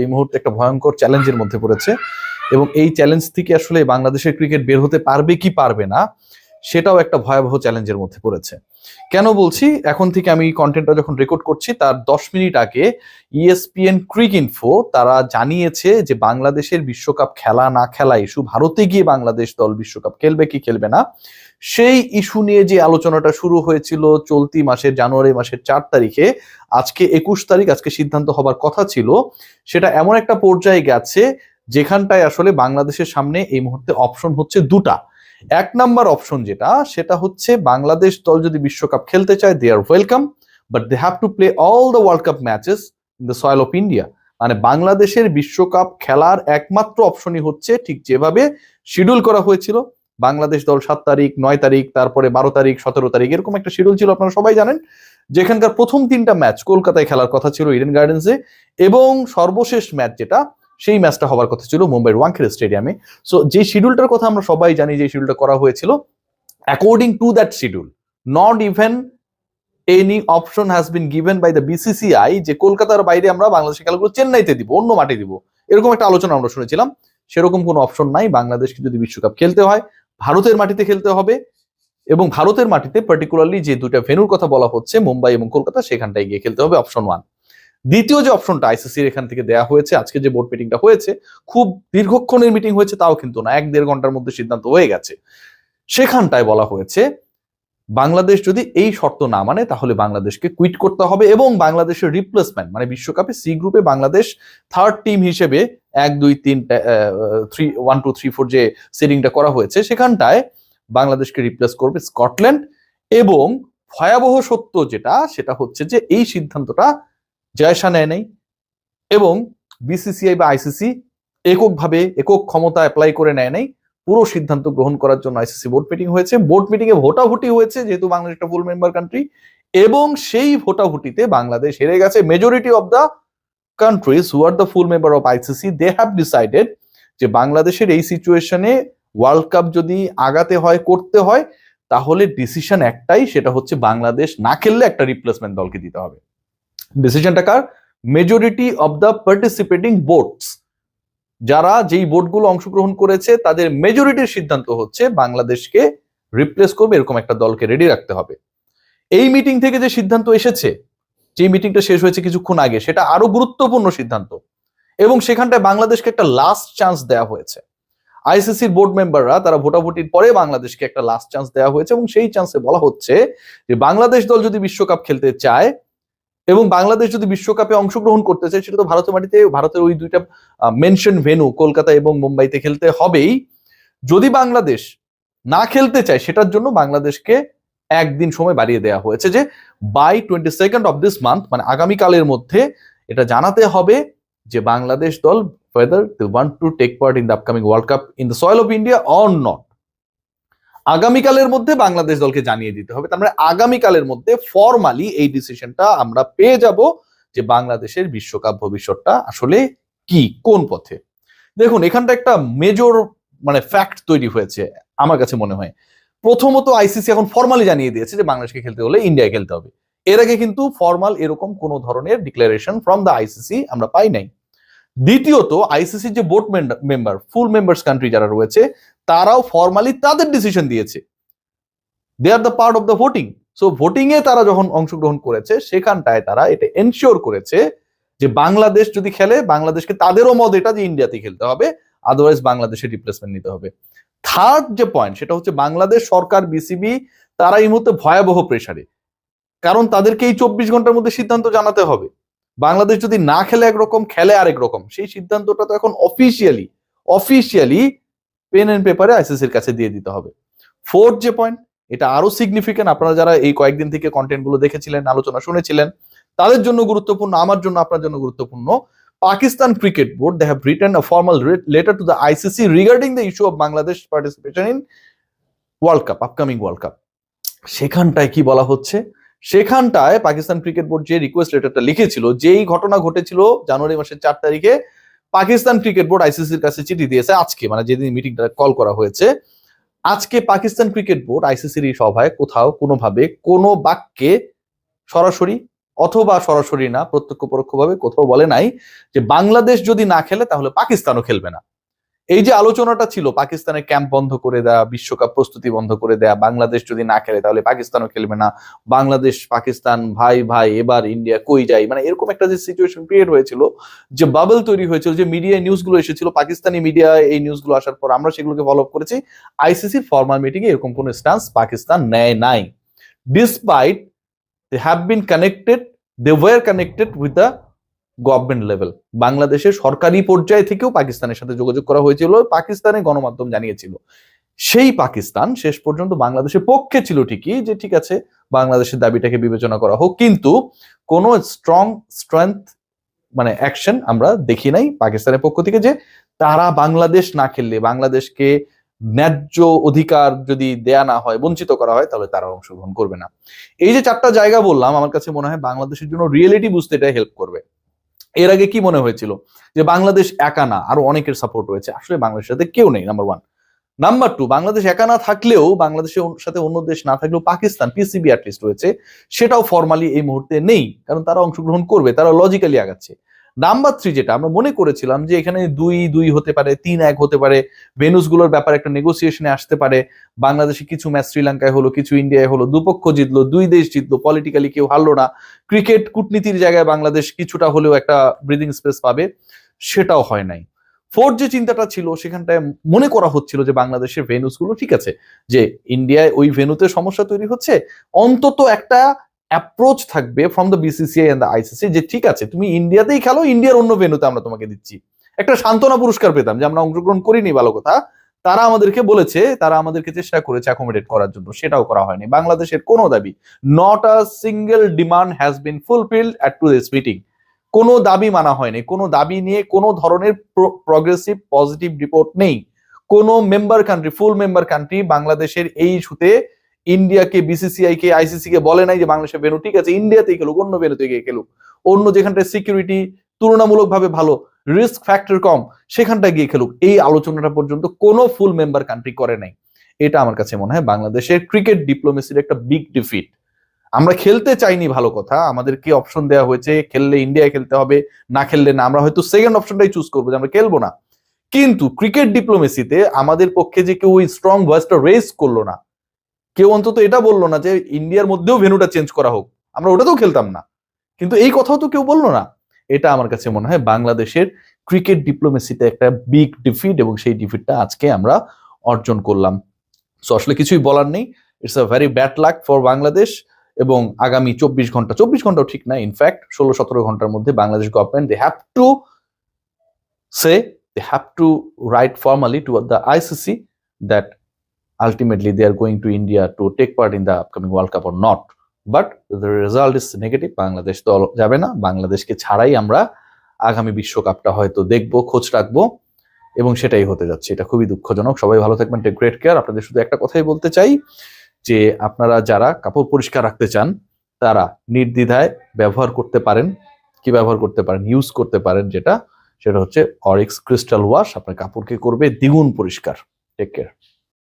এই মুহূর্তে একটা ভয়ঙ্কর চ্যালেঞ্জের মধ্যে পড়েছে এবং এই চ্যালেঞ্জ থেকে আসলে বাংলাদেশের ক্রিকেট বের হতে পারবে কি পারবে না সেটাও একটা ভয়াবহ চ্যালেঞ্জের মধ্যে পড়েছে। কেন বলছি, এখন থেকে আমি কন্টেন্টটা যখন রেকর্ড করছি তার 10 মিনিট আগে ESPN ক্রিক ইনফো তারা জানিয়েছে যে বাংলাদেশের বিশ্বকাপ খেলা না খেলা ইস্যু, ভারতে গিয়ে বাংলাদেশ দল বিশ্বকাপ খেলবে কি খেলবে না সেই ইস্যু নিয়ে যে আলোচনাটা শুরু হয়েছিল চলতি মাসের জানুয়ারি মাসের 4 তারিখে, আজকে 21 তারিখ, আজকে সিদ্ধান্ত হবার কথা ছিল, সেটা এমন একটা পর্যায়ে গেছে যেখানটায় আসলে বাংলাদেশের সামনে এই মুহূর্তে অপশন হচ্ছে দুটা। এক নাম্বার অপশন যেটা, সেটা হচ্ছে বাংলাদেশ দল যদি বিশ্বকাপ খেলতে চায় they are welcome, but they have to play all the world cup matches in the soil of India. মানে বাংলাদেশের বিশ্বকাপ খেলার একমাত্র অপশনই হচ্ছে ঠিক যেভাবে শিডিউল করা হয়েছিল, বাংলাদেশ দল 7 তারিখ 9 তারিখ তারপরে 12 তারিখ 17 তারিখ এরকম একটা শিডিউল ছিল, আপনারা সবাই জানেন, যেখানকার প্রথম 3টা ম্যাচ কলকাতায় খেলার কথা ছিল ইডেন গার্ডেন্সে, এবং সর্বশেষ ম্যাচ যেটা সেই ম্যাচটা হবার কথা ছিল মুম্বাইয়ের ওয়াংখেড়ে স্টেডিয়ামে। সো যে শিডিউলটার কথা আমরা সবাই জানি, যে শিডিউলটা করা হয়েছিল, according to that schedule not even any option has been given by the BCCI যে কলকাতার বাইরে আমরা বাংলাদেশের খেলাগুলো চেন্নাইতে দিব, অন্য মাঠে দিব, এরকম একটা আলোচনা আমরা শুনেছিলাম। সেরকম কোনো অপশন নাই। বাংলাদেশকে যদি বিশ্বকাপ খেলতে হয় ভারতের মাটিতে খেলতে হবে, এবং ভারতের মাটিতে পার্টিকুলারলি যে দুটা ভেন্যুর কথা বলা হচ্ছে মুম্বাই এবং কলকাতা, সেখানটায় গিয়ে খেলতে হবে, অপশন 1। দ্বিতীয় যে অপশনটা ICCর এখান থেকে দেয়া হয়েছে, আজকে যে বোর্ড মিটিংটা হয়েছে, খুব দীর্ঘক্ষণের মিটিং হয়েছে তাও কিন্তু না, 1-1.5 ঘন্টার মধ্যে সিদ্ধান্ত হয়ে গেছে। সেখানটায় বলা হয়েছে বাংলাদেশ যদি এই শর্ত না মানে তাহলে বাংলাদেশকে কুইট করতে হবে, এবং বাংলাদেশের রিপ্লেসমেন্ট মানে বিশ্বকাপে সি গ্রুপে বাংলাদেশ থার্ড টিম হিসেবে 1 2 3 1 2 3 4 যে সিডিংটা করা হয়েছে সেখানটায় বাংলাদেশকে রিপ্লেস করবে স্কটল্যান্ড। এবং ভয়াবহ সত্য যেটা, সেটা হচ্ছে যে এই সিদ্ধান্তটা জায়সা নেয় নাই, এবং BCCI বা ICC এককভাবে একক ক্ষমতা অ্যাপ্লাই করে নেয় নাই। পুরো সিদ্ধান্ত গ্রহণ করার জন্য ICC বোর্ড মিটিং হয়েছে, বোর্ড মিটিং এ ভোটাভুটি হয়েছে, যেহেতু বাংলাদেশ একটা ফুল মেম্বার কান্ট্রি, এবং সেই ভোটাভুটিতে বাংলাদেশ হেরে গেছে। Majority of the countries who are the full member of ICC they have decided যে বাংলাদেশের এই সিচুয়েশনে ওয়ার্ল্ড কাপ যদি আগাতে হয়, করতে হয়, তাহলে ডিসিশন একটাই, সেটা হচ্ছে বাংলাদেশ না খেললে একটা রিপ্লেসমেন্ট দলকে দিতে হবে। ডিসিশনটা কার? Majority of the participating boards, যারা যেই বোর্ডগুলো অংশগ্রহণ করেছে তাদের মেজরিটির সিদ্ধান্ত হচ্ছে বাংলাদেশকে রিপ্লেস করবে এরকম একটা দলকে রেডি রাখতে হবে। এই মিটিং থেকে যে সিদ্ধান্ত এসেছে, যে মিটিংটা শেষ হয়েছে কিছুক্ষণ আগে, সেটা আরো গুরুত্বপূর্ণ সিদ্ধান্ত, এবং সেখানটায় বাংলাদেশকে একটা লাস্ট চান্স দেওয়া হয়েছে। ICCর বোর্ড মেম্বাররা তারা ভোটাভুটির পরে বাংলাদেশকে একটা লাস্ট চান্স দেওয়া হয়েছে, এবং সেই চান্সে বলা হচ্ছে যে বাংলাদেশ দল যদি বিশ্বকাপ খেলতে চায় এবং বাংলাদেশ যদি বিশ্বকাপে অংশগ্রহণ করতে চায়, সেটা তো ভারতের মাটিতে, ভারতের ওই দুইটা মেনশন ভেন্যু কলকাতা এবং মুম্বাইতে খেলতে হবেই। যদি বাংলাদেশ না খেলতে চায়, সেটার জন্য বাংলাদেশকে একদিন সময় বাড়িয়ে দেওয়া হয়েছে, যে by 22nd of this month, মানে আগামীকালের মধ্যে এটা জানাতে হবে যে বাংলাদেশ দল whether they want to take part in the upcoming World Cup in the soil of India or not। আগামীকালের মধ্যে বাংলাদেশ দলকে জানিয়ে দিতে হবে। তার মানে আগামীকালের মধ্যে ফরমালি এই ডিসিশনটা আমরা পেয়ে যাব যে বাংলাদেশের বিশ্বকাপ ভবিষ্যৎটা আসলে কি, কোন পথে। দেখুন, এখানটা একটা মেজর মানে ফ্যাক্ট তৈরি হয়েছে আমার কাছে মনে হয়। প্রথমত ICC এখন ফরমালি জানিয়ে দিয়েছে যে বাংলাদেশকে খেলতে হলে ইন্ডিয়ায় খেলতে হবে। এর আগে কিন্তু ফরমাল এরকম কোন ধরনের ডিক্লারেশন ফ্রম দ্য ICC আমরা পাই নাই। দ্বিতীয়ত ICC যে board member, full members country যারা রয়েছে, তারাও ফরমালি তাদের ডিসিশন দিয়েছে, they are the part of the voting. So voting এ তারা যখন অংশগ্রহণ করেছে, সেখানটায় তারা এটা এনশিওর করেছে যে বাংলাদেশ যদি খেলে, বাংলাদেশকে তাদেরও মত এটা যে ইন্ডিয়াতে খেলতে হবে, আদারওয়াইজ বাংলাদেশের রিপ্লেসমেন্ট নিতে হবে। থার্ড যে পয়েন্ট, সেটা হচ্ছে বাংলাদেশ সরকার, BCB, তারা এই মুহূর্তে ভয়াবহ প্রেসারে, কারণ তাদেরকে এই 24 ঘন্টার মধ্যে সিদ্ধান্ত জানাতে হবে। বাংলাদেশ যদি না খেলে একরকম, খেলে আরেক রকম, সেই সিদ্ধান্তটা তো এখন অফিসিয়ালি পেন এন্ড পেপারে ICCর কাছে দিয়ে দিতে হবে। ফোর্থ যে পয়েন্ট, এটা আরো সিগনিফিকেন্ট, আপনারা যারা এই কয়েকদিন থেকে কন্টেন্ট গুলো দেখেছিলেন, আলোচনা শুনেছিলেন, তাদের জন্য গুরুত্বপূর্ণ, আমার জন্য, আপনার জন্য গুরুত্বপূর্ণ। Pakistan cricket board, they have written a formal letter to the ICC regarding the issue of Bangladesh participation in World Cup, upcoming World Cup। সেখানটায় কি বলা হচ্ছে, সেখানটায় পাকিস্তান ক্রিকেট বোর্ড যে রিকোয়েস্ট লেটারটা লিখেছিল, যেই ঘটনা ঘটেছিল জানুয়ারি মাসের 4 তারিখে, পাকিস্তান ক্রিকেট বোর্ড ICCর কাছে চিঠি দিয়েছে আজকে, মানে যেদিন মিটিংটা কল করা হয়েছে, আজকে পাকিস্তান ক্রিকেট বোর্ড ICCর এই সভায় কোথাও কোনোভাবে কোনো বাক্যে সরাসরি অথবা সরাসরি না, প্রত্যক্ষ পরোক্ষভাবে কোথাও বলে নাই যে বাংলাদেশ যদি না খেলে তাহলে পাকিস্তানও খেলবে না। এই যে আলোচনাটা ছিল পাকিস্তানের ক্যাম্প বন্ধ করে দেয়া, বিশ্বকাপ প্রস্তুতি বন্ধ করে দেয়া, বাংলাদেশ যদি না খেলে তাহলে পাকিস্তানও খেলবে না, বাংলাদেশ পাকিস্তান ভাই ভাই, এবার ইন্ডিয়া কই যায়, মানে এরকম একটা যে সিচুয়েশন ক্রিয়েট হয়েছিল, যে বাবল তৈরি হয়েছিল, যে মিডিয়ায় নিউজগুলো এসেছিল, পাকিস্তানি মিডিয়া এই নিউজগুলো আসার পর আমরা সেগুলোকে ফলো আপ করেছি। আইসিসির ফর্মাল মিটিং এ এরকম কোনো স্ট্যান্স পাকিস্তান নেয় নাই, despite they have been connected, they were connected with the government level. বাংলাদেশের সরকারি পর্যায় থেকেও পাকিস্তানের সাথে যোগাযোগ করা হয়েছিল, পাকিস্তানের গণমাধ্যম জানিয়েছিল। সেই পাকিস্তান শেষ পর্যন্ত বাংলাদেশের পক্ষে ছিল ঠিকই, যে ঠিক আছে বাংলাদেশের দাবিটাকে বিবেচনা করা হোক, কিন্তু কোনো স্ট্রেংথ মানে অ্যাকশন আমরা দেখি নাই পাকিস্তানের পক্ষ থেকে, যে তারা বাংলাদেশ না খেললে, বাংলাদেশকে ন্যায্য অধিকার যদি দেয়া না হয়, বঞ্চিত করা হয়, তাহলে তারা অংশগ্রহণ করবে না। এই যে চারটা জায়গা বললাম, আমার কাছে মনে হয় বাংলাদেশের জন্য রিয়েলিটি বুঝতে এটা হেল্প করবে। এর আগে কি মনে হয়েছিল যে বাংলাদেশ একা না, আরো অনেকের সাপোর্ট রয়েছে, আসলে বাংলাদেশের সাথে কেউ নেই, number one. Number two, Bangladesh একা না থাকলেও, বাংলাদেশের সাথে অন্য দেশ না থাকলেও পাকিস্তান পিসিবি অ্যাটলিস্ট রয়েছে, সেটাও ফর্মালি এই মুহূর্তে নেই, কারণ তারা অংশগ্রহণ করবে, তারা লজিক্যালি আগাচ্ছে। নাম্বার থ্রি, যেটা আমরা মনে করেছিলাম যে এখানে 2-2 হতে পারে, 3-1 হতে পারে, ভেনুস গুলোর ব্যাপারে একটা নেগোসিয়েশনে আসতে পারে, বাংলাদেশে কিছু ম্যাচ শ্রীলঙ্কায় হলো, কিছু ইন্ডিয়ায় হলো, দুপক্ষ জিতলো, দুই দেশ জিতলো, পলিটিক্যালি কেউ হারলো না, ক্রিকেট কূটনীতির জায়গায় বাংলাদেশ কিছুটা হলেও একটা ব্রিদিং স্পেস পাবে, সেটাও হয় নাই। ফোর্থ যে চিন্তাটা ছিল, সেখানটায় মনে করা হচ্ছিল যে বাংলাদেশের ভেনুস গুলো ঠিক আছে, যে ইন্ডিয়ায় ওই ভেনুতে সমস্যা তৈরি হচ্ছে, অন্তত একটা অ্যাপ্রোচ থাকবে from the BCCI and the ICC, যে ঠিক আছে তুমি ইন্ডিয়াতেই খেলো, ইন্ডিয়ার অন্য ভেনুতে আমরা তোমাকে দিচ্ছি, একটা সান্ত্বনা পুরস্কার পেতাম যে আমরা অংশগ্রহণ করিনি, ভালো কথা, তারা আমাদেরকে বলেছে, তারা আমাদেরকে চেষ্টা করেছে অ্যাকোমোডেট করার জন্য, সেটাও করা হয়নি। বাংলাদেশের কোনো দাবি, not a single demand has been fulfilled at to this meeting. কোনো দাবি মানা হয়নি, কোনো দাবি নিয়ে কোনো ধরনের প্রগ্রেসিভ পজিটিভ রিপোর্ট নেই। কোনো মেম্বার কান্ট্রি, ফুল মেম্বার কান্ট্রি বাংলাদেশের এই ইস্যুতে ইন্ডিয়াকে, বিসিসিআই কে, আইসিসি কে বলে নাই যে বাংলাদেশের ভেন্যু ঠিক আছে, ইন্ডিয়াতেই খেলুক, অন্য ভেন্যুতে গিয়ে খেলুক, অন্য যেখানটায় সিকিউরিটি তুলনামূলকভাবে ভালো, রিস্ক ফ্যাক্টর কম, সেখানটায় গিয়ে খেলুক, এই আলোচনাটা পর্যন্ত কোনো ফুল মেম্বার কান্ট্রি করে নাই। এটা আমার কাছে মনে হয় বাংলাদেশের ক্রিকেট ডিপ্লোমেসির একটা বিগ ডিফিট। আমরা খেলতে চাইনি, ভালো কথা, আমাদেরকে অপশন দেওয়া হয়েছে, খেললে ইন্ডিয়ায় খেলতে হবে, না খেললে না, আমরা হয়তো সেকেন্ড অপশনটাই চুজ করবো যে আমরা খেলবো না, কিন্তু ক্রিকেট ডিপ্লোমেসিতে আমাদের পক্ষে যে কেউ ওই স্ট্রং ভয়েসটা রেজ করলো না, কেউ অন্তত এটা বললো না যে ইন্ডিয়ার মধ্যেও ভেন্যুটা চেঞ্জ করা হোক, আমরা ওটাতেও খেলতাম না, কিন্তু এই কথাও তো কেউ বললো না। এটা আমার কাছে মনে হয় বাংলাদেশের ক্রিকেট ডিপ্লোমেসিতে একটা বিগ ডিফিট, এবং সেই ডিফিটটা আজকে আমরা অর্জন করলাম। সো আসলে কিছুই বলার নেই, it's a very bad luck for Bangladesh. এবং আগামী 24 ঘন্টাও ঠিক না, ইনফ্যাক্ট 16-17 ঘন্টার মধ্যে Bangladesh government they have to write formally to the ICC that ultimately they are going to India to take part in the upcoming World Cup or not. But the result is negative. Bangladesh তো যাবে না, বাংলাদেশকে ছাড়াই আমরা আগামী বিশ্বকাপটা হয়তো দেখবো, খোঁজ রাখবো, এবং সেটাই হতে যাচ্ছে। এটা খুবই দুঃখজনক। সবাই ভালো থাকবেন, টেক গ্রেট কেয়ার। আপনাদের শুধু একটা কথাই বলতে চাই, যে আপনারা যারা কাপড় পরিষ্কার রাখতে চান, তারা নির্দ্বিধায় ব্যবহার করতে পারেন, কি ব্যবহার করতে পারেন, ইউজ করতে পারেন, সেটা হচ্ছে অরিক্স ক্রিস্টাল ওয়াশ। আপনার কাপড়কে করবে দ্বিগুণ পরিষ্কার। Take care.